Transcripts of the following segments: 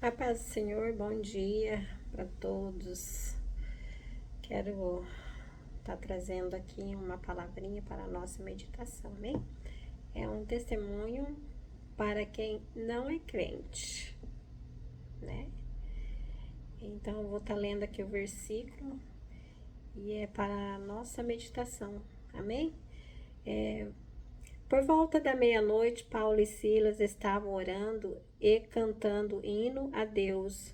A paz do Senhor, bom dia para todos. Quero estar trazendo aqui uma palavrinha para a nossa meditação, amém? É um testemunho para quem não é crente, né? Então, eu vou estar lendo aqui o versículo e é para a nossa meditação, amém? Por volta da meia-noite, Paulo e Silas estavam orando e cantando hino a Deus.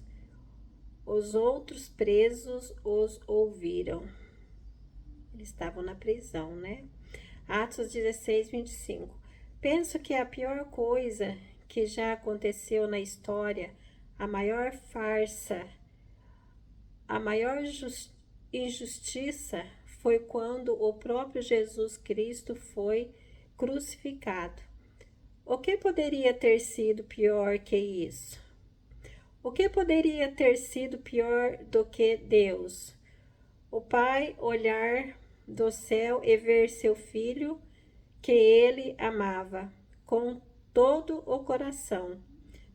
Os outros presos os ouviram. Eles estavam na prisão, né? Atos 16, 25. Penso que a pior coisa que já aconteceu na história, a maior farsa, a maior injustiça foi quando o próprio Jesus Cristo foi crucificado. O que poderia ter sido pior que isso? O que poderia ter sido pior do que Deus? O Pai olhar do céu e ver seu filho, que ele amava, com todo o coração,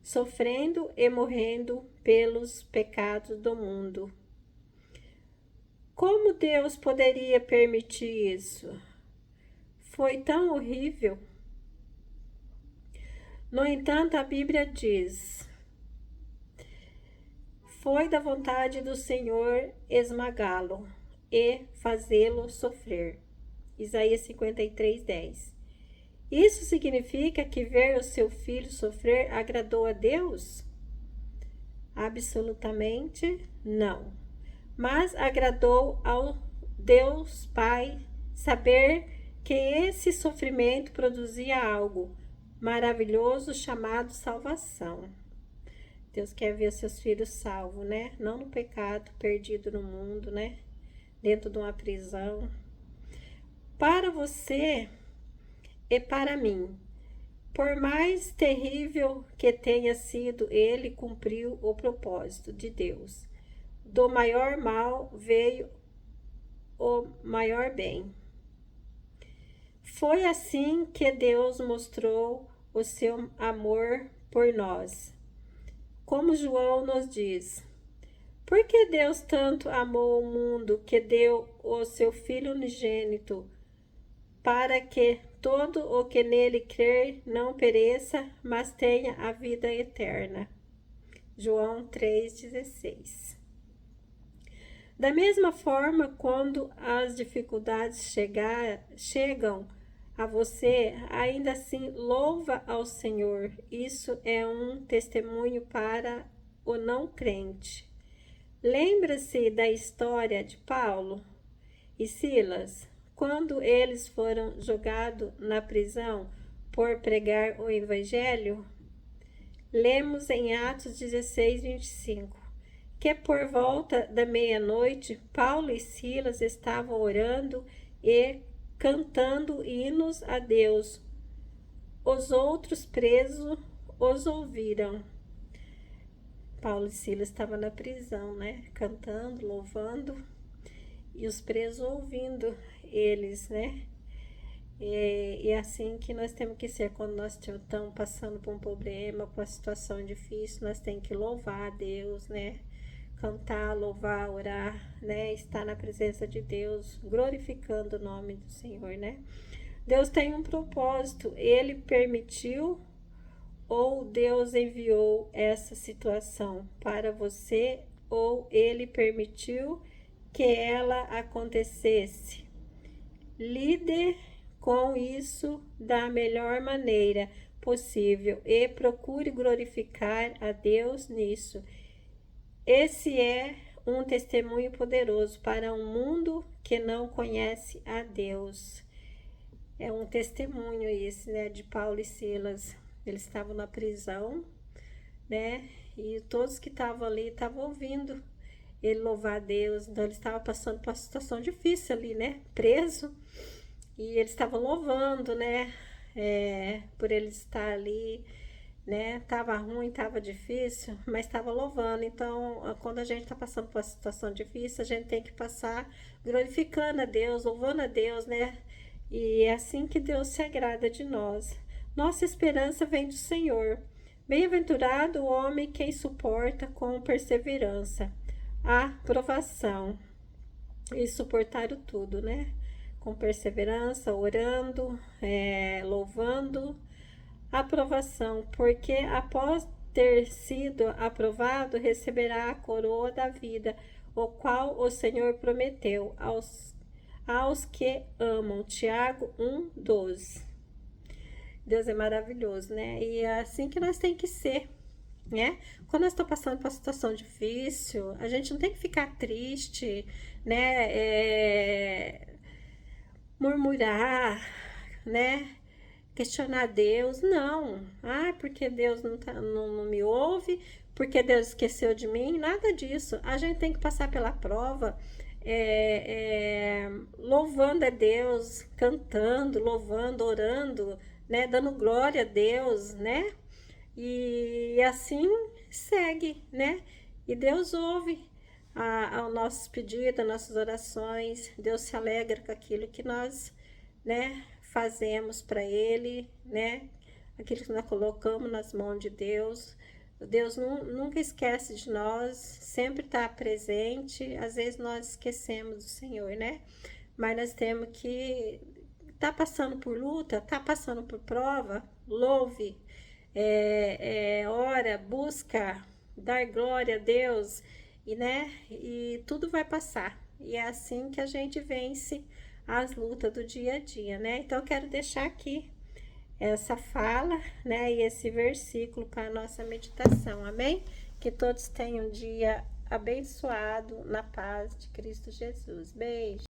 sofrendo e morrendo pelos pecados do mundo. Como Deus poderia permitir isso? Foi tão horrível. No entanto, a Bíblia diz: foi da vontade do Senhor esmagá-lo e fazê-lo sofrer. Isaías 53, 10. Isso significa que ver o seu filho sofrer agradou a Deus? Absolutamente não. Mas agradou ao Deus Pai saber que esse sofrimento produzia algo maravilhoso chamado salvação. Deus quer ver seus filhos salvos, né? Não no pecado, perdido no mundo, né? Dentro de uma prisão. Para você e para mim, por mais terrível que tenha sido, ele cumpriu o propósito de Deus. Do maior mal veio o maior bem. Foi assim que Deus mostrou o seu amor por nós. Como João nos diz: por que Deus tanto amou o mundo que deu o seu Filho unigênito, para que todo o que nele crer não pereça, mas tenha a vida eterna. João 3,16. Da mesma forma, quando as dificuldades chegam a você, ainda assim louva ao Senhor. Isso é um testemunho para o não crente. Lembra-se da história de Paulo e Silas, quando eles foram jogados na prisão por pregar o Evangelho? Lemos em Atos 16, 25, que por volta da meia-noite, Paulo e Silas estavam orando e cantando hinos a Deus. Os outros presos os ouviram. Paulo e Silas estavam na prisão, né? Cantando, louvando, e os presos ouvindo eles, né? E é assim que nós temos que ser quando nós estamos passando por um problema, por uma situação difícil, nós temos que louvar a Deus, né? Cantar, louvar, orar, né? Estar na presença de Deus, glorificando o nome do Senhor, né? Deus tem um propósito, Ele permitiu ou Deus enviou essa situação para você, ou Ele permitiu que ela acontecesse. Lide com isso da melhor maneira possível e procure glorificar a Deus nisso. Esse é um testemunho poderoso para um mundo que não conhece a Deus. É um testemunho esse, né, de Paulo e Silas. Eles estavam na prisão, né, e todos que estavam ali estavam ouvindo ele louvar a Deus. Então, ele estava passando por uma situação difícil ali, né, preso. E eles estavam louvando, né, por ele estar ali, né, tava ruim, tava difícil, mas estava louvando. Então, quando a gente está passando por uma situação difícil, a gente tem que passar glorificando a Deus, louvando a Deus, né, e é assim que Deus se agrada de nós. Nossa esperança vem do Senhor. Bem-aventurado o homem que suporta com perseverança a provação e suportaram tudo, né? Com perseverança, orando, louvando a aprovação, porque após ter sido aprovado, receberá a coroa da vida, o qual o Senhor prometeu aos que amam. Tiago 1:12. Deus é maravilhoso, né? E é assim que nós tem que ser, né? Quando nós estamos passando por uma situação difícil, a gente não tem que ficar triste, né? Murmurar, né? Questionar Deus, não. Ah, porque Deus não me ouve, porque Deus esqueceu de mim, nada disso. A gente tem que passar pela prova, louvando a Deus, cantando, louvando, orando, né? Dando glória a Deus, né? E assim segue, né? E Deus ouve aos nossos pedidos, as nossas orações. Deus se alegra com aquilo que nós, né, fazemos para Ele, né? Aquilo que nós colocamos nas mãos de Deus. Deus nunca esquece de nós, sempre está presente. Às vezes nós esquecemos do Senhor, né? Mas nós temos que tá passando por luta, tá passando por prova, louve, ora, busca, dar glória a Deus, e né? E tudo vai passar. E é assim que a gente vence as lutas do dia a dia, né? Então eu quero deixar aqui essa fala, né? E esse versículo para a nossa meditação, amém? Que todos tenham um dia abençoado na paz de Cristo Jesus. Beijo.